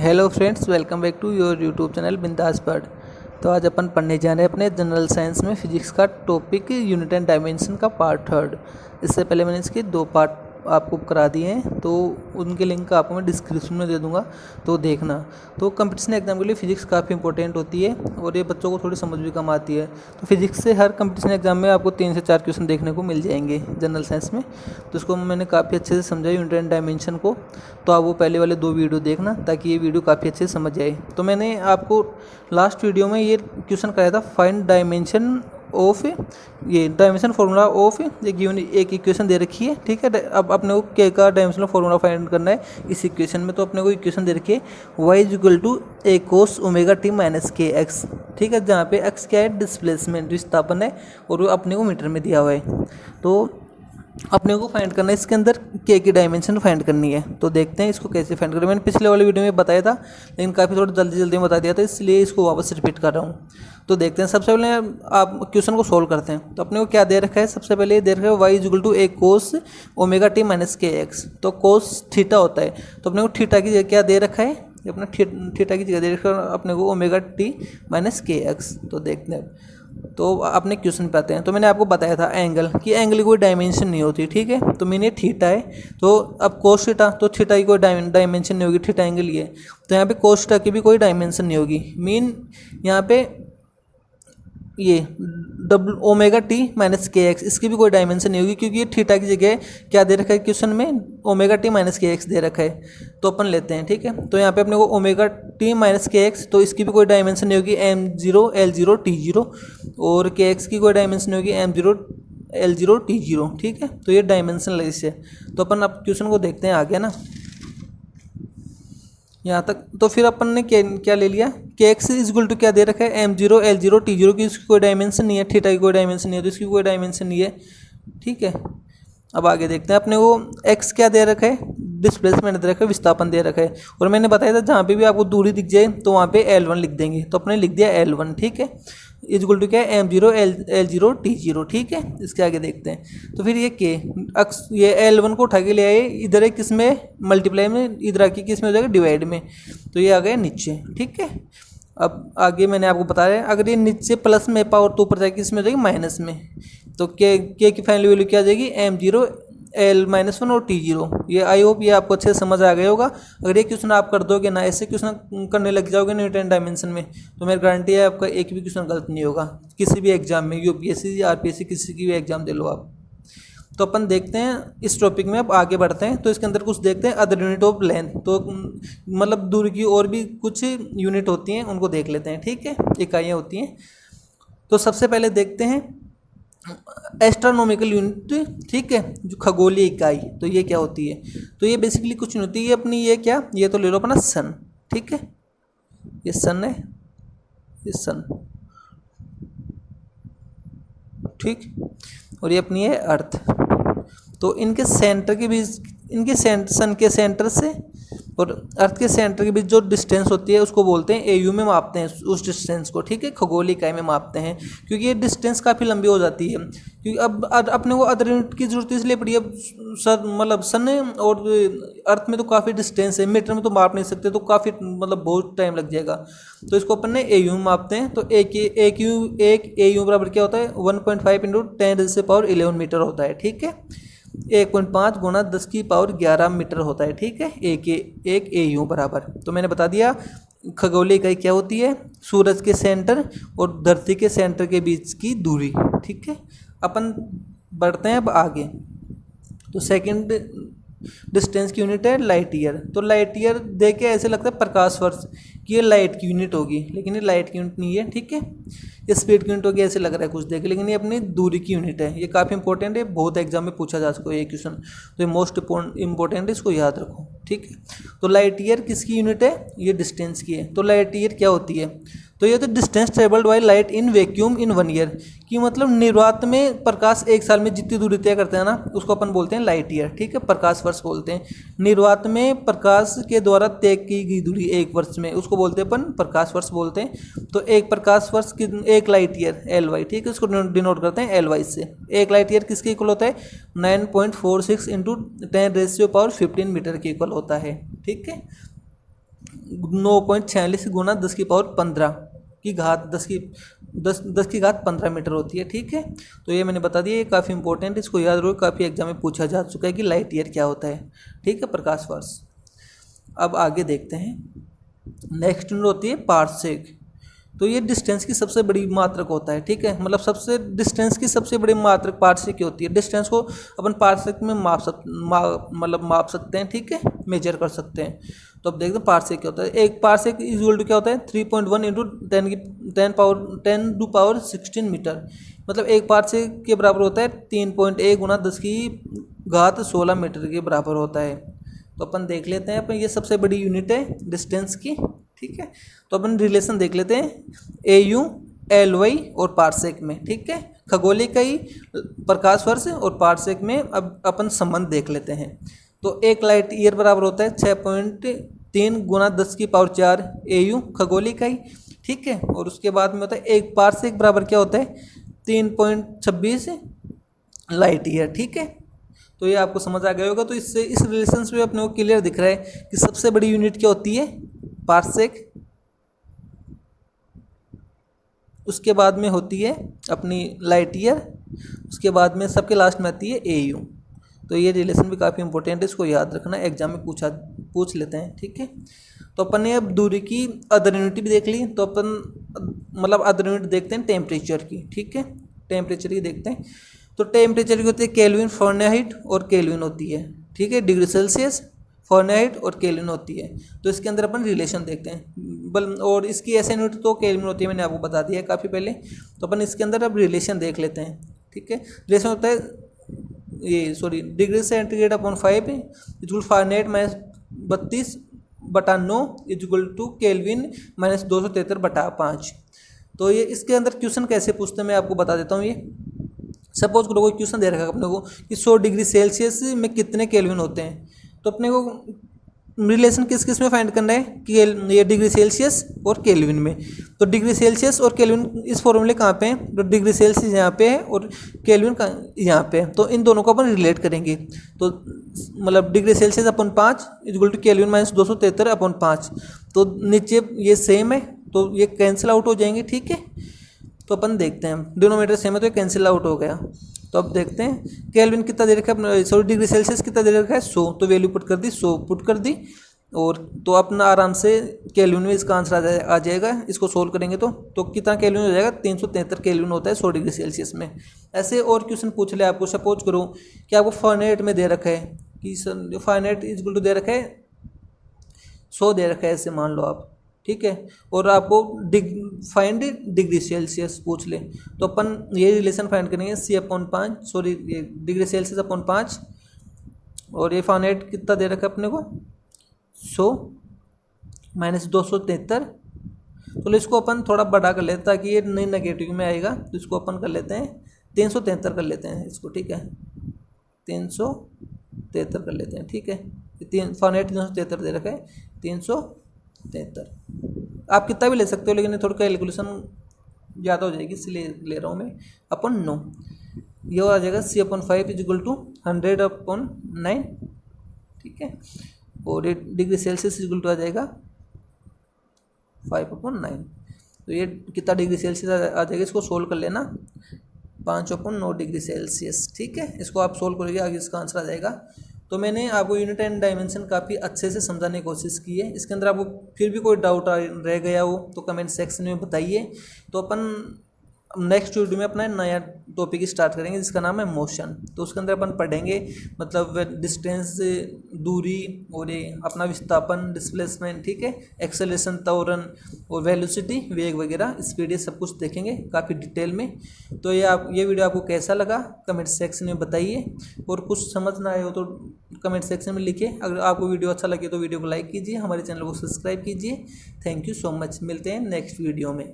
Hello friends, welcome back to your YouTube channel Bindass Padh. तो आज अपन पढ़ने जा रहे हैं अपने जनरल साइंस में फिजिक्स का टॉपिक यूनिट एंड डायमेंशन का पार्ट थर्ड। इससे पहले मैंने इसके 2 पार्ट आपको करा दिए हैं, तो उनके लिंक आपको मैं डिस्क्रिप्शन में दे दूंगा, तो देखना। तो कंपटीशन एग्जाम के लिए फिजिक्स काफ़ी इंपॉर्टेंट होती है और ये बच्चों को थोड़ी समझ भी कम आती है। तो फिजिक्स से हर कंपटीशन एग्जाम में आपको 3 से 4 क्वेश्चन देखने को मिल जाएंगे जनरल साइंस में। तो इसको मैंने काफ़ी अच्छे से समझा यूनिट एंड डायमेंशन को। तो आप वो पहले वाले 2 वीडियो देखना ताकि ये वीडियो काफ़ी अच्छे से समझ आए। तो मैंने आपको लास्ट वीडियो में ये क्वेश्चन कराया था, फाइंड डायमेंशन ऑफ ये डायमेंशन फार्मूला ऑफ एक इक्वेशन दे रखी है, ठीक है। अब अपने को के का डायमेंशनल फार्मूला फाइंड करना है इस इक्वेशन में। तो अपने को इक्वेशन दे रखी है y equal to a cos omega t minus k x, ठीक है, जहाँ पे x क्या है, डिस्प्लेसमेंट विस्थापन है, और वो अपने को मीटर में दिया हुआ है। तो अपने को फाइंड करना है इसके अंदर के की डायमेंशन फाइंड करनी है। तो देखते हैं इसको कैसे फाइंड करें। मैंने पिछले वाले वीडियो में बताया था, लेकिन काफ़ी थोड़ा जल्दी में बता दिया था, इसलिए इसको वापस रिपीट कर रहा हूँ। तो देखते हैं, सबसे पहले आप क्वेश्चन को सोल्व करते हैं। तो अपने को क्या दे रखा है, सबसे पहले ये दे रखा है y equal to a cos omega t minus k x. तो कोस थीटा होता है, तो अपने को थीटा की जगह क्या दे रखा है, अपना थीटा की जगह दे रखा है अपने को omega t minus k x. तो देखते हैं, तो अपने क्वेश्चन पे आते हैं। तो मैंने आपको बताया था एंगल की एंगल की कोई डायमेंशन नहीं होती, ठीक है। तो मैंने थीटा है, तो अब कोस थीटा, तो थीटा की कोई डायमेंशन नहीं होगी, थीटा एंगल ही है। तो यहाँ पे कोस थीटा की भी कोई डायमेंशन नहीं होगी। मीन यहाँ पे ये W omega t minus k x, इसकी भी कोई डायमेंशन नहीं होगी, क्योंकि ये थीटा की जगह क्या दे रखा है क्वेश्चन में, omega t minus k x दे रखा है। तो अपन लेते हैं, ठीक है। तो यहाँ पे अपने को omega t minus k x, तो इसकी भी कोई डायमेंशन नहीं होगी, m0 l0 t0, और के एक्स की कोई डायमेंशन नहीं होगी, m0 l0 t0, ठीक है। तो ये डायमेंशन लगी से। तो अपन अब क्वेश्चन को देखते हैं आगे ना, यहाँ तक। तो फिर अपन ने क्या ले लिया, के एक्स इज इक्वल टू क्या दे रखा है, m0 l0 t0 की इसकी कोई डायमेंशन नहीं है, थीटा की कोई डायमेंशन नहीं है, तो इसकी कोई डायमेंशन नहीं है, ठीक है। अब आगे देखते हैं, अपने को x क्या दे रखा है, डिस्प्लेसमेंट दे रखा है, विस्थापन दे रखा है। और मैंने बताया था जहाँ पे भी आपको दूरी दिख जाए तो वहाँ पे L1 लिख देंगे। तो अपने लिख दिया L1, ठीक है, इक्वल टू क्या है, m0 l0 t0, ठीक है। इसके आगे देखते हैं, तो फिर ये के अक्स, ये L1 को उठा के ले आए इधर है, किस में मल्टीप्लाई में, इधर आके किस में हो जाएगा, डिवाइड में। तो ये आ गया नीचे, ठीक है। अब आगे मैंने आपको बताया, अगर ये नीचे प्लस में पावर तो ऊपर जाएगी, किस में हो जाएगी, माइनस में। तो के की फाइनल वैल्यू क्या आ जाएगी, m0 l-1 और t0। ये आई होप ये आपको अच्छे से समझ आ गया होगा। अगर ये क्वेश्चन आप कर दोगे ना, ऐसे क्वेश्चन करने लग जाओगे न्यूटन एंड डायमेंशन में, तो मेरी गारंटी है आपका एक भी क्वेश्चन गलत नहीं होगा किसी भी एग्जाम में, यूपीएससी या आरपीएससी किसी की भी एग्जाम दे लो आप। तो अपन देखते हैं इस टॉपिक में, अब आगे बढ़ते हैं। तो इसके अंदर कुछ देखते हैं, अदर यूनिट ऑफ लेंथ, तो मतलब दूरी की और भी कुछ यूनिट होती हैं, उनको देख लेते हैं, ठीक है, इकाइयाँ होती हैं। तो सबसे पहले देखते हैं एस्ट्रोनॉमिकल यूनिट, ठीक है, जो खगोलीय इकाई। तो ये क्या होती है, तो ये बेसिकली कुछ नहीं होती है अपनी, ये क्या, ये तो ले लो अपना सन, ठीक है, ये सन है, ये सन, ठीक, और ये अपनी है अर्थ। तो इनके सेंटर के बीच, इनके सन के सेंटर से और अर्थ के सेंटर के बीच जो डिस्टेंस होती है उसको बोलते हैं एयू में मापते हैं उस डिस्टेंस को, ठीक है, खगोलीय इकाई में मापते हैं, क्योंकि ये डिस्टेंस काफ़ी लंबी हो जाती है। क्योंकि अब अपने को अदर यूनिट की जरूरत इसलिए पड़ी, अब मतलब सन और अर्थ में तो काफ़ी डिस्टेंस है, मीटर में तो माप नहीं सकते, तो काफ़ी मतलब बहुत टाइम लग जाएगा। तो इसको अपन ने एयू में मापते हैं। तो एक एयू बराबर क्या होता है, 1.5 इंटू 10⁻11 मीटर होता है, ठीक है। 1.5 गुणा 10⁻11 मीटर होता है, ठीक है, एक एयू बराबर। तो मैंने बता दिया खगोलीय इकाई क्या होती है, सूरज के सेंटर और धरती के सेंटर के बीच की दूरी, ठीक है। अपन बढ़ते हैं अब आगे। तो सेकंड डिस्टेंस की यूनिट है लाइट ईयर। तो लाइट ईयर देख के ऐसे लगता है प्रकाश वर्ष कि ये लाइट की यूनिट होगी, लेकिन ये लाइट की यूनिट नहीं है, ठीक है। ये स्पीड की यूनिट होगी ऐसे लग रहा है कुछ देख, लेकिन ये अपनी दूरी की यूनिट है। ये काफ़ी इंपॉर्टेंट है, बहुत एग्जाम में पूछा जा सको ये क्वेश्चन, तो ये मोस्ट इंपॉर्टेंट है, इसको याद रखो, ठीक है। तो लाइट ईयर किसकी यूनिट है, ये डिस्टेंस की है। तो लाइट ईयर क्या होती है, तो ये तो distance travelled by light in vacuum in 1 year, कि मतलब निर्वात में प्रकाश एक साल में जितनी दूरी तय करते हैं ना, उसको अपन बोलते हैं लाइट ईयर, ठीक है, प्रकाश वर्ष बोलते हैं। निर्वात में प्रकाश के द्वारा तय की गई दूरी एक वर्ष में, उसको बोलते हैं अपन प्रकाश वर्ष बोलते हैं। तो एक प्रकाश वर्ष की एक लाइट ईयर LY, ठीक है, उसको डिनोट करते हैं LY से। एक लाइट ईयर किसके इक्वल होता है, 9.46 × 10⁻15 मीटर के इक्वल होता है, ठीक है। 9.46 गुना 10⁻15 की घात 10 की घात 15 मीटर होती है। ठीक है, तो ये मैंने बता दिया, ये काफ़ी इंपॉर्टेंट, इसको याद रखो, काफ़ी एग्जाम में पूछा जा चुका है कि लाइट ईयर क्या होता है। ठीक है, प्रकाश वर्ष। अब आगे देखते हैं, नेक्स्ट यूनिट होती है पार्सेक। तो ये डिस्टेंस की सबसे बड़ी मात्रक होता है। ठीक है, मतलब सबसे डिस्टेंस की सबसे बड़ी मात्रक पार्सेक की होती है। डिस्टेंस को अपन पार्सेक में माप सकते हैं। ठीक है, मेजर कर सकते हैं। तो अब देखते हैं पार्सेक क्या होता है। एक पार्सेक इक्वल टू क्या होता है 3.1 इंटू 10⁻16 मीटर, मतलब एक पार्सेक के बराबर होता है 3.1 गुना 10 की घात 16 मीटर के बराबर होता है। तो अपन देख लेते हैं, अपन ये सबसे बड़ी यूनिट है डिस्टेंस की। ठीक है, तो अपन रिलेशन देख लेते हैं AU LY और पार्सेक में। ठीक है, खगोलिक ही प्रकाश वर्ष और पार्सेक में अब अपन संबंध देख लेते हैं। तो एक लाइट ईयर बराबर होता है 6.3 गुना 10⁴ AU खगोलिक ही। ठीक है, और उसके बाद में होता है एक पार्सेक बराबर क्या होता है 3.26 लाइट ईयर। ठीक है, तो ये आपको समझ आ गया होगा। तो इससे इस रिलेशन से अपने को क्लियर दिख रहा है कि सबसे बड़ी यूनिट क्या होती है पार्सेक, उसके बाद में होती है अपनी लाइट ईयर, उसके बाद में सबके लास्ट में आती है AU। तो ये रिलेशन भी काफ़ी इंपॉर्टेंट है, इसको याद रखना, एग्जाम में पूछ लेते हैं। ठीक है, तो अपन ने अब दूरी की अदर यूनिट भी देख ली। तो अपन मतलब अदर यूनिट देखते हैं टेम्परेचर की। ठीक है, टेम्परेचर की देखते हैं। तो टेम्परेचर की होती है केल्विन, फ़ारेनहाइट और केल्विन होती है। ठीक है, डिग्री सेल्सियस, फ़ारेनहाइट और केल्विन होती है। तो इसके अंदर अपन रिलेशन देखते हैं, और इसकी ऐसे यूनिट तो केल्विन होती है, मैंने आपको बता दिया है काफ़ी पहले। तो अपन इसके अंदर अब रिलेशन देख लेते हैं। ठीक है, रिलेशन होता है degree centigrade upon 5 equal Fahrenheit -32/9 equal to kelvin -273/5। तो ये इसके अंदर क्वेश्चन कैसे पूछते हैं मैं आपको बता देता हूँ। ये सपोज करो कोई क्वेश्चन दे रखा है अपने को कि 100 डिग्री सेल्सियस में कितने केल्विन होते हैं। तो अपने को रिलेशन किस किस में फाइंड करना है कि ये डिग्री सेल्सियस और केल्विन में। तो डिग्री सेल्सियस और केल्विन इस फॉर्मूले कहाँ पे हैं, तो डिग्री सेल्सियस यहाँ पे है और केल्विन यहाँ पे है। तो इन दोनों को अपन रिलेट करेंगे। तो मतलब degree Celsius upon 5 equal to kelvin -273/5। तो नीचे ये सेम है, तो ये कैंसिल आउट हो जाएंगे। ठीक है, तो अपन देखते हैं, डिनोमिनेटर सेम है तो ये कैंसिल आउट हो गया। तो अब देखते हैं केल्विन कितना दे रखा है, सॉरी डिग्री सेल्सियस कितना दे रखा है 100। तो वैल्यू पुट कर दी, 100 पुट कर दी, और तो अपना आराम से केल्विन में इसका आंसर आ जाएगा। इसको सोल्व करेंगे तो कितना केल्विन हो जाएगा 373 केल्विन होता है 100 डिग्री सेल्सियस में। ऐसे और क्वेश्चन पूछ ले आपको, सपोज करो कि आपको फ़ारेनहाइट में दे रखा है कि फ़ारेनहाइट इक्वल टू दे रखा है 100 दे रखा है, ऐसे मान लो आप। ठीक है, और आपको फाइंड डिग्री सेल्सियस पूछ ले, तो अपन ये रिलेशन फाइंड करेंगे C/5, सॉरी ये डिग्री सेल्सियस अपॉन 5, और ये फ़ारेनहाइट कितना दे रखा है अपने को 100 -273। तो इसको अपन थोड़ा बड़ा कर लेते हैं ताकि ये नई नेगेटिव में आएगा। तो इसको अपन कर लेते हैं 373 कर लेते हैं इसको। ठीक है, 373 कर लेते हैं। ठीक है, फ़ारेनहाइट 373 दे रखा है, 373। आप कितना भी ले सकते हो, लेकिन थोड़ा कैलकुलेशन ज़्यादा हो जाएगी इसलिए ले रहा हूँ मैं। अपन 9 ये आ जाएगा C/5 इक्वल टू 100/9। ठीक है, और ये डिग्री सेल्सियस इक्वल टू आ जाएगा 5/9। तो ये कितना डिग्री सेल्सियस आ जाएगा, इसको सोल्व कर लेना, 5/9 डिग्री सेल्सियस। ठीक है, इसको आप सोल्व करोगे आगे इसका आंसर आ जाएगा। तो मैंने आपको यूनिट एंड डायमेंशन काफ़ी अच्छे से समझाने की कोशिश की है। इसके अंदर आपको फिर भी कोई डाउट रह गया हो तो कमेंट सेक्शन में बताइए। तो अपन नेक्स्ट वीडियो में अपना नया टॉपिक स्टार्ट करेंगे जिसका नाम है मोशन। तो उसके अंदर अपन पढ़ेंगे मतलब डिस्टेंस, दूरी, और ये अपना विस्थापन, डिस्प्लेसमेंट, ठीक है, एक्सेलरेशन, त्वरण, और वेलोसिटी, वेग वगैरह, स्पीड, ये सब कुछ देखेंगे काफ़ी डिटेल में। तो ये वीडियो आपको कैसा लगा कमेंट सेक्शन में बताइए, और कुछ समझ ना आए हो तो कमेंट सेक्शन में लिखिए। अगर आपको वीडियो अच्छा लगे तो वीडियो को लाइक कीजिए, हमारे चैनल को सब्सक्राइब कीजिए। थैंक यू सो मच, मिलते हैं नेक्स्ट वीडियो में।